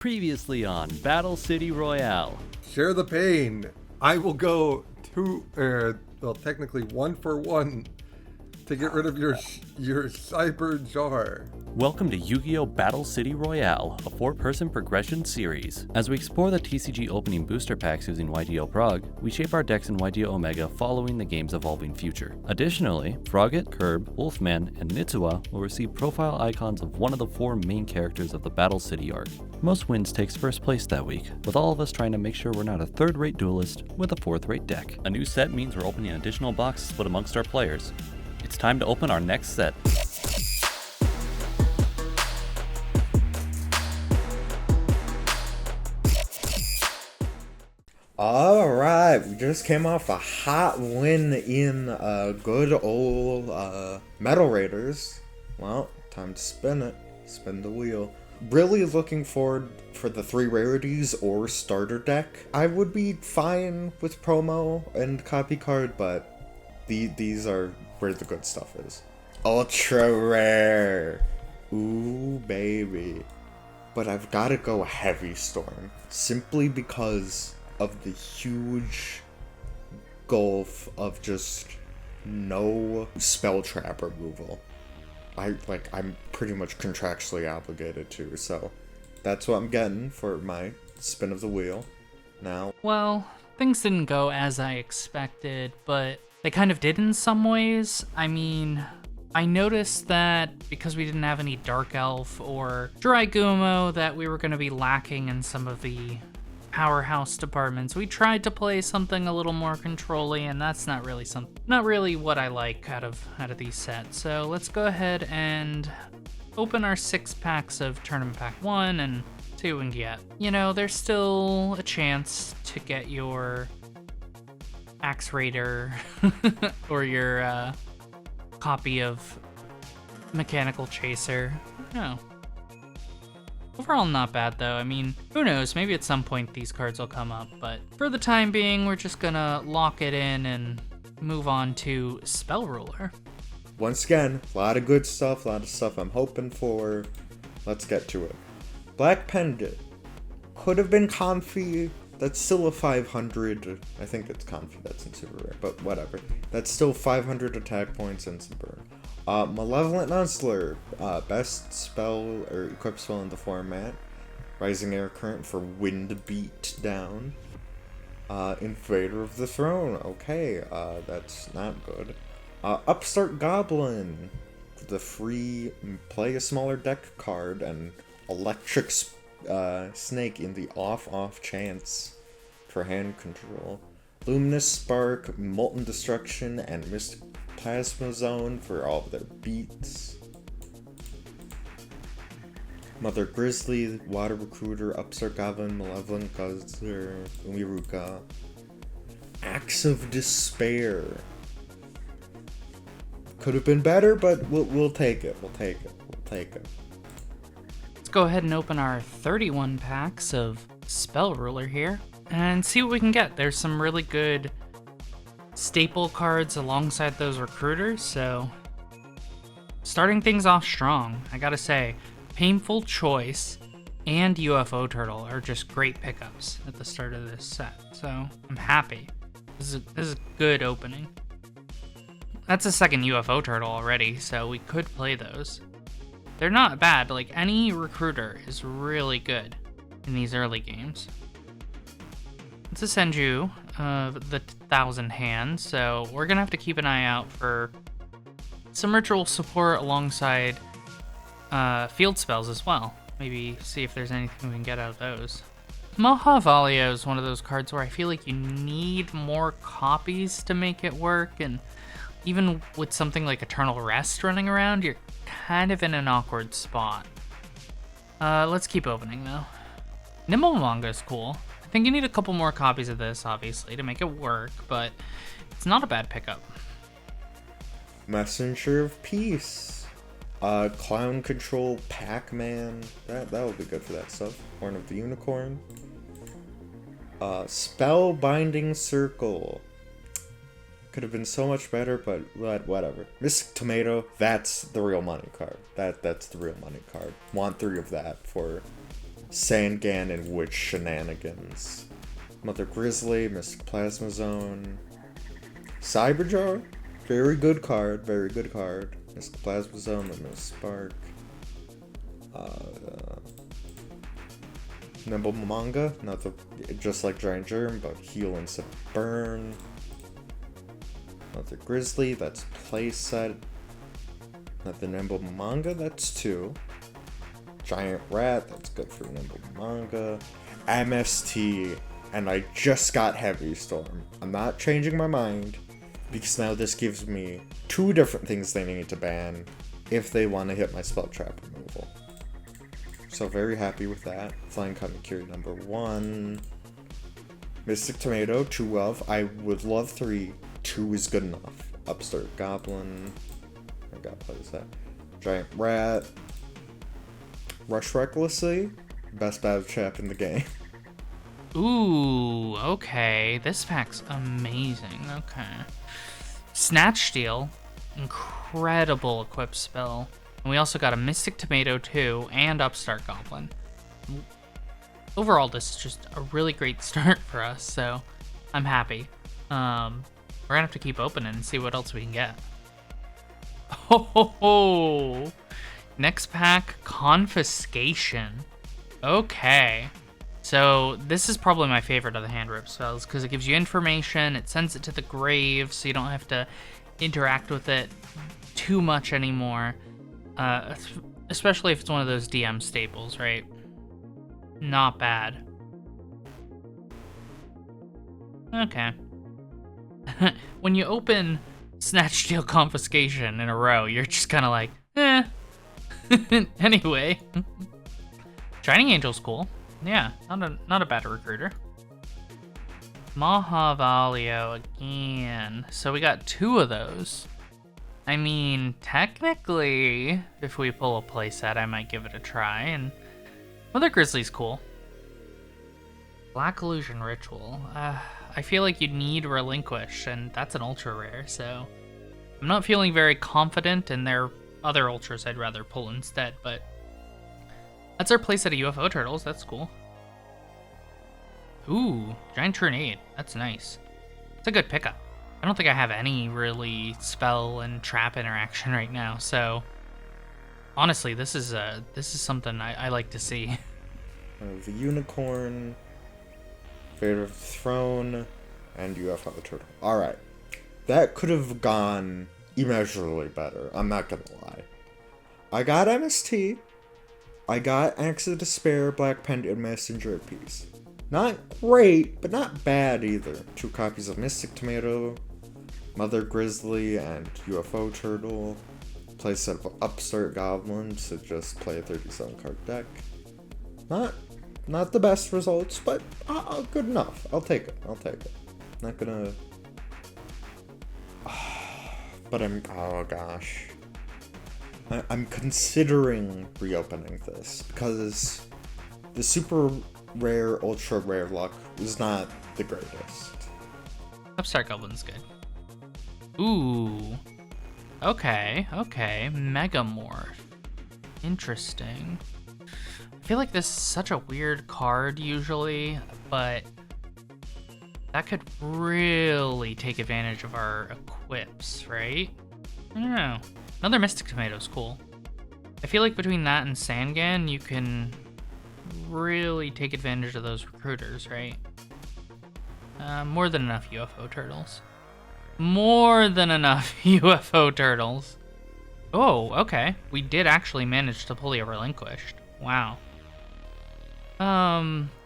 Previously on Battle City Royale. Share the pain. I will go technically 1-for-1 to get rid of your cyber jar. Welcome to Yu-Gi-Oh! Battle City Royale, a 4-person progression series. As we explore the TCG opening booster packs using Yugioh Prog, we shape our decks in Yugioh Omega following the game's evolving future. Additionally, Froggit, Kirb, Wolfman, and Nitsua will receive profile icons of one of the 4 main characters of the Battle City arc. Most Wins takes first place that week, with all of us trying to make sure we're not a third-rate duelist with a fourth-rate deck. A new set means we're opening additional boxes split amongst our players. It's time to open our next set. Alright, we just came off a hot win in good old Metal Raiders. Well, time to spin it. Spin the wheel. Really looking forward for the 3 rarities or starter deck. I would be fine with promo and copy card, but these are where the good stuff is. Ultra rare. Ooh, baby. But I've got to go Heavy Storm. Simply because of the huge gulf of just no spell trap removal. I'm pretty much contractually obligated to, so that's what I'm getting for my spin of the wheel. Now, well, things didn't go as I expected, but they kind of did in some ways. I mean, I noticed that because we didn't have any Dark Elf or Dry Gumo, that we were going to be lacking in some of the powerhouse departments. We tried to play something a little more controlly, and that's not really what I like out of these sets. So let's go ahead and open our 6 packs of Tournament Pack 1 and see what we can get. You know, there's still a chance to get your Axe Raider or your copy of Mechanical Chaser. No. Overall, not bad though. I mean, who knows? Maybe at some point these cards will come up, but for the time being, we're just gonna lock it in and move on to Spell Ruler. once again, a lot of good stuff, a lot of stuff I'm hoping for. Let's get to it. Black Pendant. Could have been Comfy. That's still a 500. I think it's Comfy, that's in super rare, but whatever. That's still 500 attack points and some burn. Malevolent Nuzzler, best spell or equip spell in the format. Rising Air Current for Wind Beat Down. Invader of the Throne, okay, that's not good. Upstart Goblin, the free play a smaller deck card and Electric Snake in the off chance for hand control. Luminous Spark, Molten Destruction, and Mystic Plasma Zone for all of their beats. Mother Grizzly, Water Recruiter, Upstart Goblin, Malevolent Guzzler, Umiruka. Axe of Despair. Could have been better, but we'll take it. We'll take it. Let's go ahead and open our 31 packs of Spell Ruler here and see what we can get. There's some really good staple cards alongside those recruiters, so starting things off strong. I gotta say, Painful Choice and UFO Turtle are just great pickups at the start of this set, so I'm happy. This is a good opening. That's a second UFO Turtle already, so we could play those. They're not bad. Like, any recruiter is really good in these early games. It's a Senju of the 1,000 Hands, so we're gonna have to keep an eye out for some ritual support alongside field spells as well. Maybe see if there's anything we can get out of those. Mahavalio is one of those cards where I feel like you need more copies to make it work, and even with something like Eternal Rest running around, you're kind of in an awkward spot. Let's keep opening though. Nimble Manga is cool. I think you need a couple more copies of this, obviously, to make it work, but it's not a bad pickup. Messenger of Peace. Clown Control Pac-Man. That would be good for that stuff. Horn of the Unicorn. Spellbinding Circle. Could have been so much better, but whatever. Mystic Tomato, that's the real money card. That's the real money card. Want 3 of that for Sangan and Witch Shenanigans. Mother Grizzly, Mr. Plasma Zone. Cyberjar, very good card, very good card. Mr. Plasma Zone, Limit Spark. Nimble Manga, not the, just like Giant Germ, but heal instead of burn. Mother Grizzly, that's playset. Not the Nimble Manga, that's 2. Giant Rat, that's good for Nimble Manga. MST, and I just got Heavy Storm. I'm not changing my mind, because now this gives me 2 different things they need to ban if they want to hit my spell trap removal. So very happy with that. Flying Kamakiri number 1. Mystic Tomato, 2 of. I would love 3. 2 is good enough. Upstart Goblin. I gotta play that. Giant Rat. Rush Recklessly. Best battle trap in the game. Ooh, okay. This pack's amazing. Okay. Snatch Steal. Incredible equip spell. And we also got a Mystic Tomato 2 and Upstart Goblin. Overall, this is just a really great start for us, so I'm happy. We're gonna have to keep opening and see what else we can get. Ho ho ho! Next pack, Confiscation. Okay. So this is probably my favorite of the hand rip spells because it gives you information, it sends it to the grave, so you don't have to interact with it too much anymore. Especially if it's one of those DM staples, right? Not bad. Okay. When you open Snatch, Steal, Confiscation in a row, you're just kind of like, eh. Anyway. Shining Angel's cool. Yeah, not a bad recruiter. Mahavalio again. So we got 2 of those. I mean, technically, if we pull a playset, I might give it a try. And Mother Grizzly's cool. Black Illusion Ritual. I feel like you need Relinquish, and that's an ultra rare, so I'm not feeling very confident, and there are other ultras I'd rather pull instead, but that's our playset of UFO Turtles. That's cool. Ooh, Giant Tornado. That's nice. It's a good pickup. I don't think I have any really spell and trap interaction right now, so honestly, this is something I like to see. The Unicorn, Fate of the Throne, and UFO Turtle. Alright. That could have gone immeasurably better, I'm not gonna lie. I got MST, I got Axe of Despair, Black Pendant, and Messenger Piece. Not great, but not bad either. 2 copies of Mystic Tomato, Mother Grizzly, and UFO Turtle. Play set of Upstart Goblin to just play a 37 card deck. Not the best results, but good enough. I'll take it. Not gonna... But oh gosh. I'm considering reopening this because the super rare, ultra rare luck is not the greatest. Upstart Goblin's good. Ooh. Okay. Megamorph. Interesting. I feel like this is such a weird card usually, but that could really take advantage of our equips, right? I don't know. Another Mystic Tomato is cool. I feel like between that and Sangan, you can really take advantage of those recruiters, right? More than enough UFO Turtles. More than enough UFO Turtles. Oh, okay. We did actually manage to pull the Relinquished. Wow.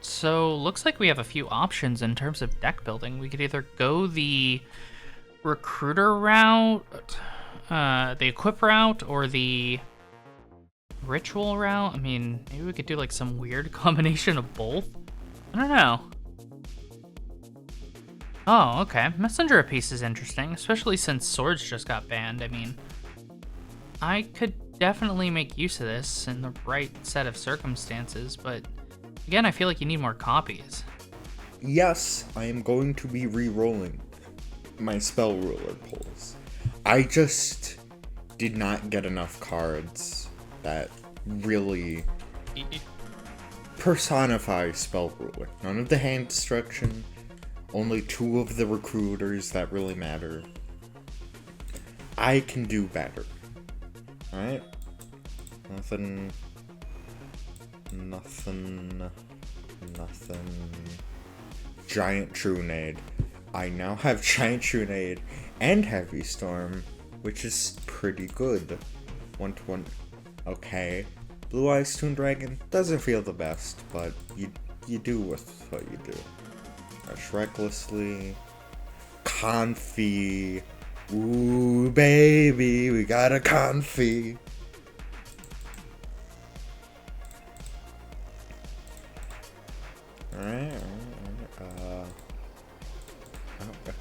So looks like we have a few options in terms of deck building. We could either go the recruiter route, the equip route, or the ritual route. I mean, maybe we could do like some weird combination of both. I don't know. Oh, okay. Messenger Piece is interesting, especially since swords just got banned. I mean, I could definitely make use of this in the right set of circumstances, but again, I feel like you need more copies. Yes, I am going to be re-rolling my spell ruler pulls. I just did not get enough cards that really personify Spell Ruler. None of the hand destruction. Only 2 of the recruiters that really matter. I can do better. Alright? Nothing. Giant Trunade. I now have Giant Trunade and Heavy Storm, which is pretty good. 1-1. Okay. Blue Eyes Toon Dragon doesn't feel the best, but you do with what you do. Rush recklessly. Confi. Ooh, baby, we got a Confi. Alright.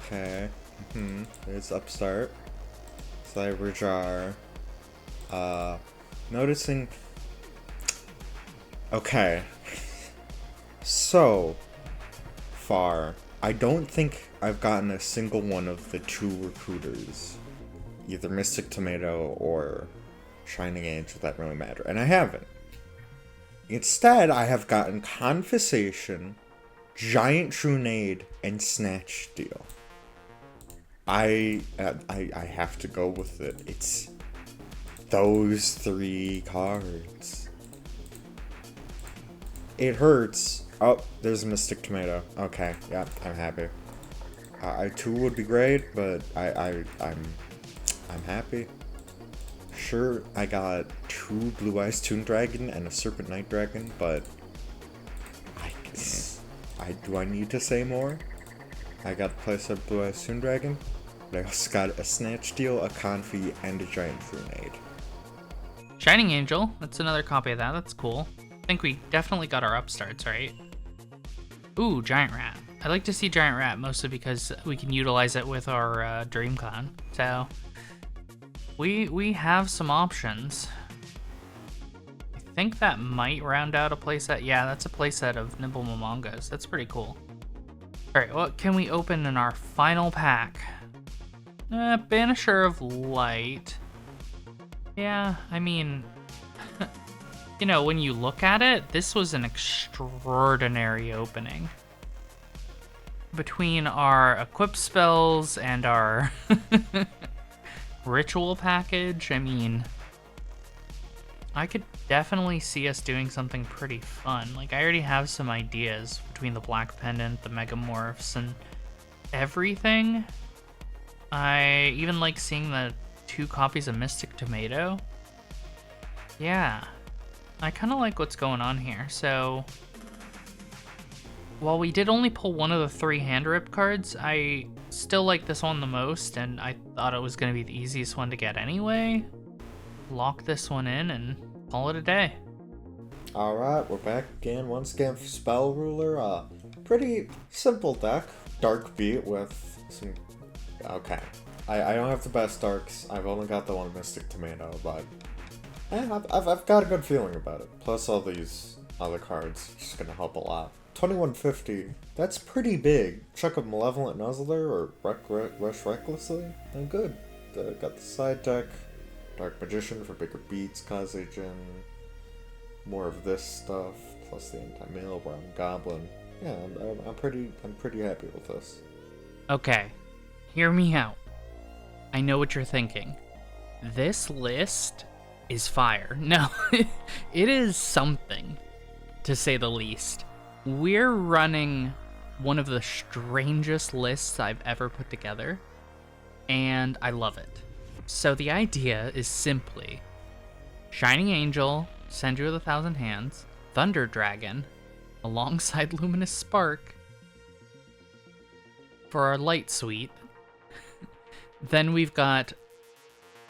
Okay. There's Upstart. Cyberjar. Noticing. Okay. So far, I don't think I've gotten a single one of the 2 recruiters. Either Mystic Tomato or Shining Angel that really matter. And I haven't. Instead, I have gotten Conversation, Giant Trunade, and Snatch Steal. I have to go with it. It's those 3 cards. It hurts. Oh, there's a Mystic Tomato. Okay, yeah, I'm happy. I 2 would be great, but I'm happy. Sure, I got 2 Blue Eyes Toon Dragon and a Serpent Night Dragon, but do I need to say more? I got the place of Blue Eyes Toon Dragon, but I also got a Snatch Steal, a Confi, and a Giant Trunade. Shining Angel, that's another copy of that. That's cool. I think we definitely got our upstarts, right? Ooh, Giant Rat. I like to see Giant Rat mostly because we can utilize it with our Dream Clown. So we have some options. I think that might round out a playset. Yeah, that's a playset of Nimble Momongas. That's pretty cool. Alright, what can we open in our final pack? Banisher of Light. Yeah, I mean, you know, when you look at it, this was an extraordinary opening. Between our equip spells and our ritual package, I mean, I could definitely see us doing something pretty fun. Like, I already have some ideas between the Black Pendant, the Megamorphs, and everything. I even like seeing the 2 copies of Mystic Tomato. Yeah, I kind of like what's going on here. So, while we did only pull one of the 3 hand rip cards, I still like this one the most, and I thought it was going to be the easiest one to get anyway. Lock this one in and call it a day. Alright, we're back again, once again for Spell Ruler. Pretty simple deck. Dark Beat with some... Okay. I don't have the best darks. I've only got the one Mystic Tomato, but I've got a good feeling about it. Plus all these other cards, just gonna help a lot. 2150, that's pretty big. Check a Malevolent Nuzzler or Rush Recklessly, and good. Got the side deck, Dark Magician for bigger beats, Kaze-Jin, more of this stuff, plus the Anti-Mail, Brown Goblin. Yeah, I'm pretty happy with this. Okay, hear me out. I know what you're thinking. This list is fire. No, it is something, to say the least. We're running one of the strangest lists I've ever put together, and I love it. So the idea is simply Shining Angel, Send You with 1,000 Hands, Thunder Dragon, alongside Luminous Spark for our light suite. Then we've got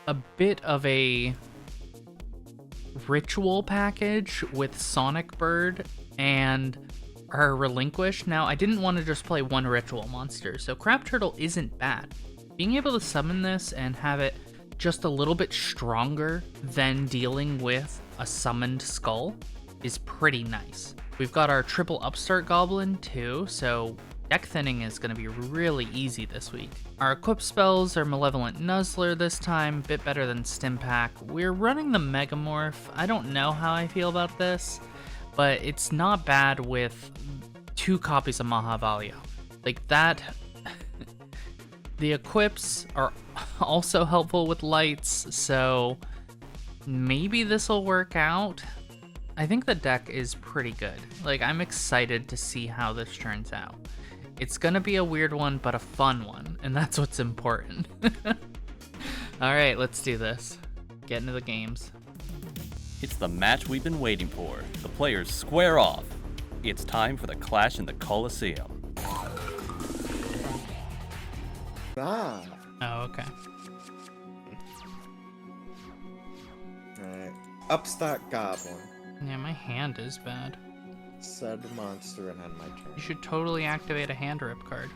a bit of a ritual package with Sonic Bird and our Relinquish. Now, I didn't want to just play one ritual monster, so Crab Turtle isn't bad. Being able to summon this and have it just a little bit stronger than dealing with a summoned skull is pretty nice. We've got our triple Upstart Goblin too, so deck thinning is going to be really easy this week. Our equip spells are Malevolent Nuzzler this time, bit better than Stimpack. We're running the Megamorph. I don't know how I feel about this, but it's not bad with 2 copies of Mahavalya. Like that, the equips are also helpful with lights, so maybe this will work out. I think the deck is pretty good. Like, I'm excited to see how this turns out. It's gonna be a weird one, but a fun one, and that's what's important. Alright, let's do this. Get into the games. It's the match we've been waiting for. The players square off. It's time for the clash in the Coliseum. Ah. Oh, okay. Alright. Upstart Goblin. Yeah, my hand is bad. Said monster and end my turn. You should totally activate a hand rip card.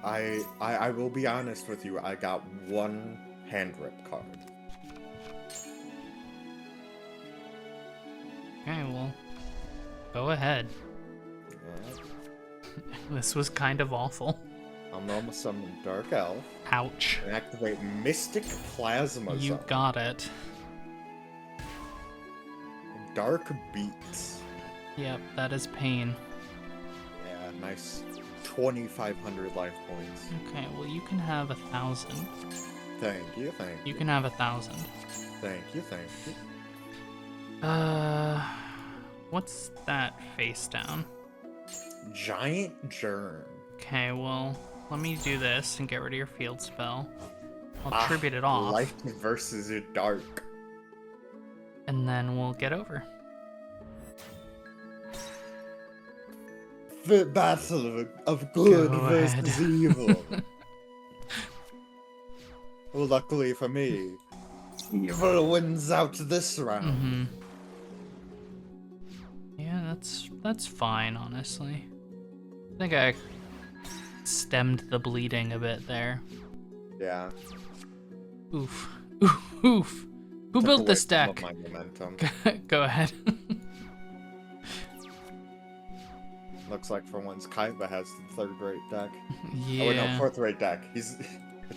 I will be honest with you, I got 1 hand rip card. Okay, well, go ahead. Yeah. This was kind of awful. I'm gonna summon Dark Elf. Ouch. And activate Mystic Plasma You Zone. got it. Dark Beats. Yep, that is pain. Yeah, nice 2,500 life points. Okay, well, you can have 1,000. Thank you, thank you. You can have 1,000. Thank you, thank you. What's that face down? Giant Germ. Okay, well, let me do this and get rid of your field spell. I'll tribute it off, Light versus Dark. and then we'll get over. The battle of good Go versus ahead. evil. Well, luckily for me, evil wins out this round. Mm-hmm. Yeah, that's fine, honestly. I think I stemmed the bleeding a bit there. Yeah. Oof. Oof. Oof. Who Took built away this some deck? of my momentum. Go ahead. Looks like for once Kaiba has the third-rate deck. Yeah. Oh wait, no, fourth-rate deck. It's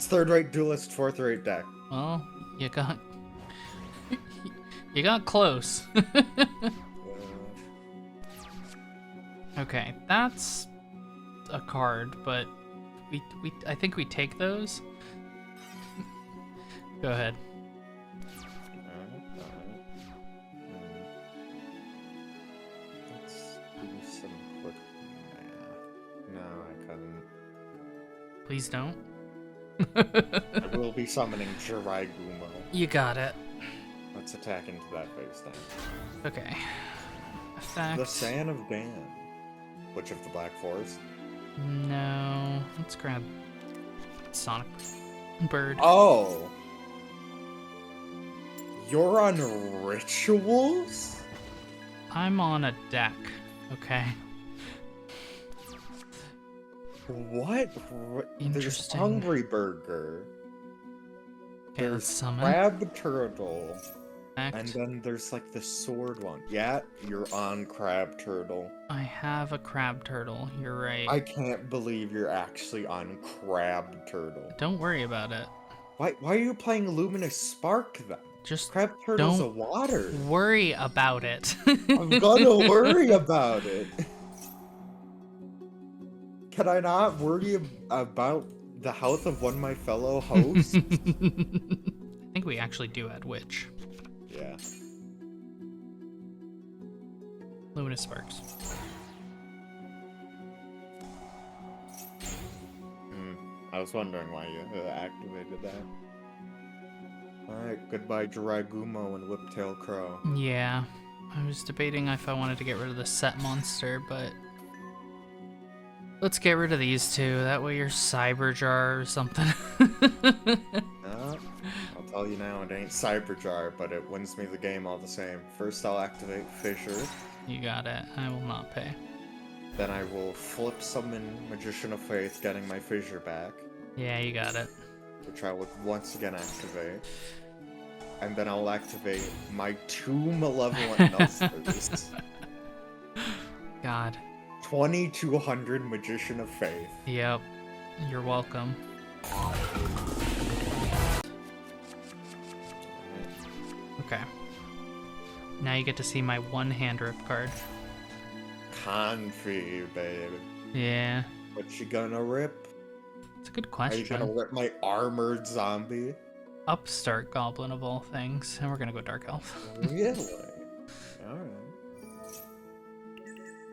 third-rate duelist, fourth-rate deck. Well, you got you got close. Okay, that's a card, but I think we take those. Go ahead. Let's do some quick math. No, I couldn't. Please don't. I will be summoning Jiraiya Gumo. You got it. Let's attack into that face then. Okay. Effect. The Sand of Dan. Which of the Black Forest? No. Let's grab Sonic Bird. Oh! You're on rituals? I'm on a deck. Okay. What? There's Interesting. Hungry Burger. Okay, let's summon. Crab Turtle. And Effect. then there's like the sword one. Yeah, you're on Crab Turtle. I have a crab turtle. You're right. I can't believe you're actually on Crab Turtle. Don't worry about it. Why are you playing Luminous Spark then? Just Crab Turtle's don't a water. worry about it. I'm gonna worry about it. Can I not worry about the health of one of my fellow hosts? I think we actually do add Witch. Yeah. Luminous Sparks. I was wondering why you activated that. Alright, goodbye Jiraiya Gumo and Whiptail Crow. Yeah. I was debating if I wanted to get rid of the set monster, but let's get rid of these two. That way you're Cyberjar or something. I'll tell you now, it ain't Cyberjar, but it wins me the game all the same. First I'll activate Fissure, You got it. I will not pay. then I will flip summon Magician of Faith, getting my Fissure back, Yeah, you got it. which I would once again activate. And then I'll activate my 2 Malevolent Nuzzlers. God. 2200 Magician of Faith. Yep. You're welcome. Okay. Now you get to see my one-hand rip card. Confy, babe. Yeah. What you gonna rip? It's a good Are question. you gonna rip my armored zombie? Upstart goblin of all things. And we're gonna go Dark Elf. Really? Alright.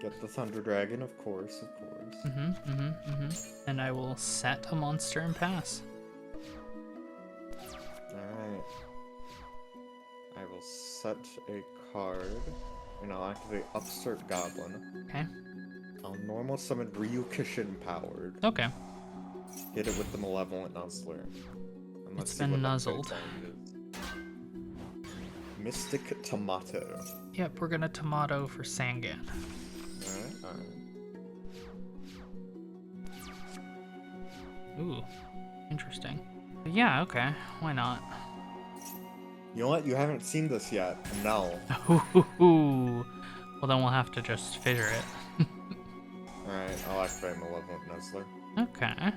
Get the Thunder Dragon, of course, of course. And I will set a monster and pass. Alright. I will set a card, and I'll activate Upstart Goblin. Okay. I'll normal summon Ryu Kishin powered. Okay. Hit it with the Malevolent Nuzzler. And let's It's see been what that nuzzled. sound is. Mystic Tomato. Yep, we're gonna tomato for Sangan. Alright. Ooh, interesting. But yeah, okay. Why not? You know what? You haven't seen this yet. No. Ooh. Well, then we'll have to just figure it. Alright, I'll activate Malevolent Nuzzler. Okay.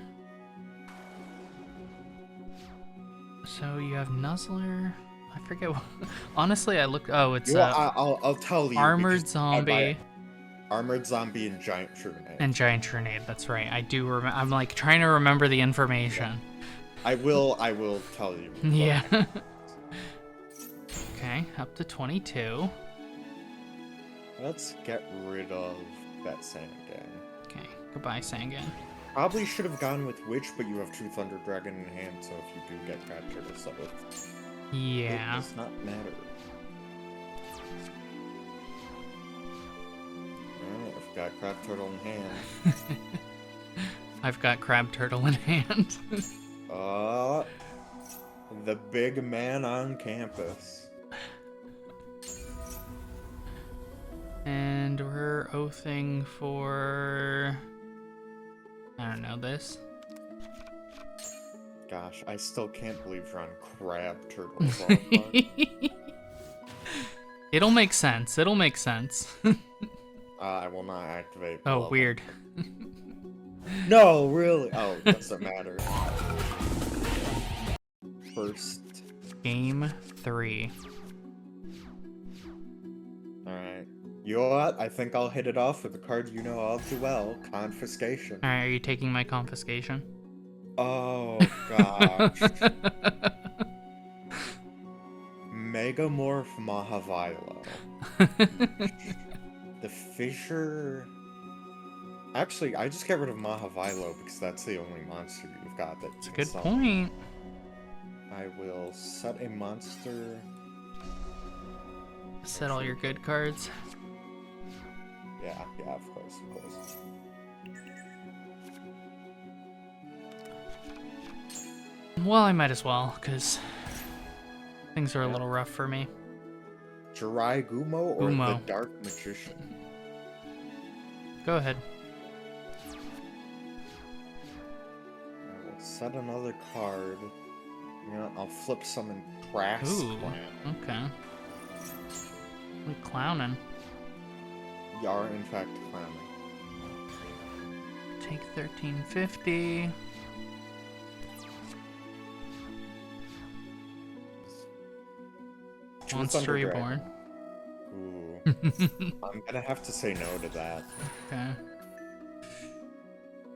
So you have Nuzzler. I forget what. Honestly, I looked. Oh, it's I'll tell you. Armored because Zombie. Armored Zombie and Giant Trunade. And Giant Trunade. That's right. I do remember. I'm like trying to remember the information. I will tell you. Yeah. Okay, up to 22. Let's get rid of that Sangan. Okay, goodbye, Sangan. Probably should have gone with Witch, but you have 2 Thunder Dragon in hand, so if you do get Crab Turtle Summon, Yeah. it does not matter. Alright, I've got Crab Turtle in hand. I've got Crab Turtle in hand. The big man on campus. And we're oathing for... I don't know, this. Gosh, I still can't believe you're on Crab Turtle. It'll make sense. It'll make sense. I will not activate. Oh, Love. weird. No, really? Oh, it doesn't matter. First. Game 3. Alright. You know what? I think I'll hit it off with the card you know all too well. Confiscation. Alright, are you taking my confiscation? Oh, gosh. Megamorph Mahavilo. The Fissure... Actually, I just get rid of Mahavilo because that's the only monster you've got that That's a good point. I will set a monster... Set all your good cards. Yeah, of course. Well, I might as well, because things are a little rough for me. Jirai Gumo or Gumo. the Dark Magician? Go ahead. I will set another card. You know, I'll flip summon Crass Ooh, Clan. okay. We clowning. You are, in fact, clowning. Take 1350. Monster Thunder Reborn. Dragon. Ooh. I'm gonna have to say no to that. Okay.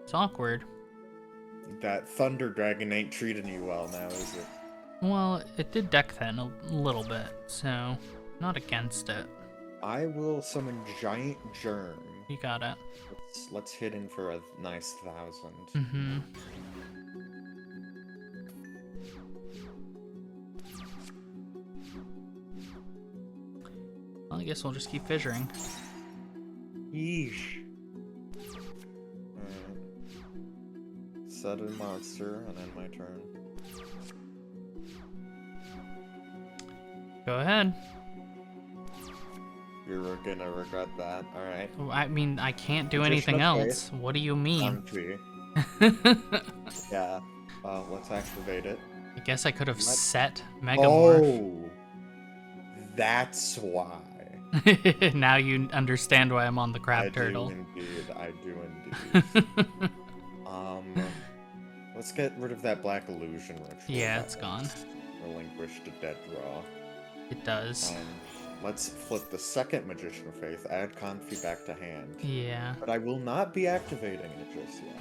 It's awkward. That Thunder Dragon ain't treating you well now, is it? Well, it did deck then a little bit, so not against it. I will summon Giant Germ. You got it. Let's hit in for a nice 1,000. Mm-hmm. Well, I guess we'll just keep fissuring. Yeesh. Alright. Set a monster and end my turn. Go ahead. You're gonna regret that. Alright. I mean, I can't do Magician anything of else. Faith. What do you mean? Yeah. Let's activate it. I guess I could have set Megamorph. Oh! That's why. Now you understand why I'm on the crab I turtle. do indeed. Let's get rid of that Black Illusion ritual. Yeah, that it's gone. Relinquish the dead draw. It does. Let's flip the second Magician of Faith, add Confi back to hand. Yeah. But I will not be activating it just yet.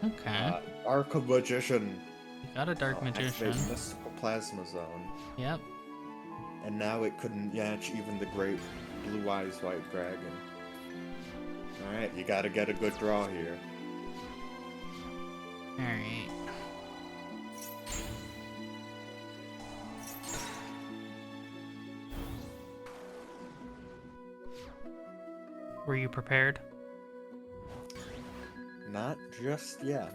Okay. Dark Magician. You got a Dark Magician. Activate Mystical Plasma Zone. Yep. And now it couldn't match even the Great Blue Eyes White Dragon. Alright, you gotta get a good draw here. Alright. Were you prepared? Not just yet.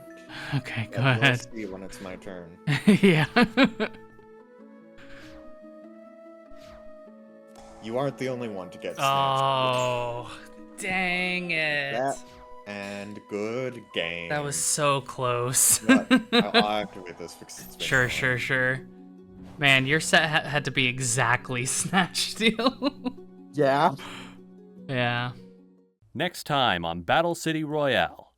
Okay, go But ahead. We'll see when it's my turn. Yeah. You aren't the only one to get snatched. Oh, dang it. That and good game. That was so close. But I'll activate this because it's been Sure. Man, your set had to be exactly Snatch Steal. Yeah. Yeah. Next time on Battle City Royale.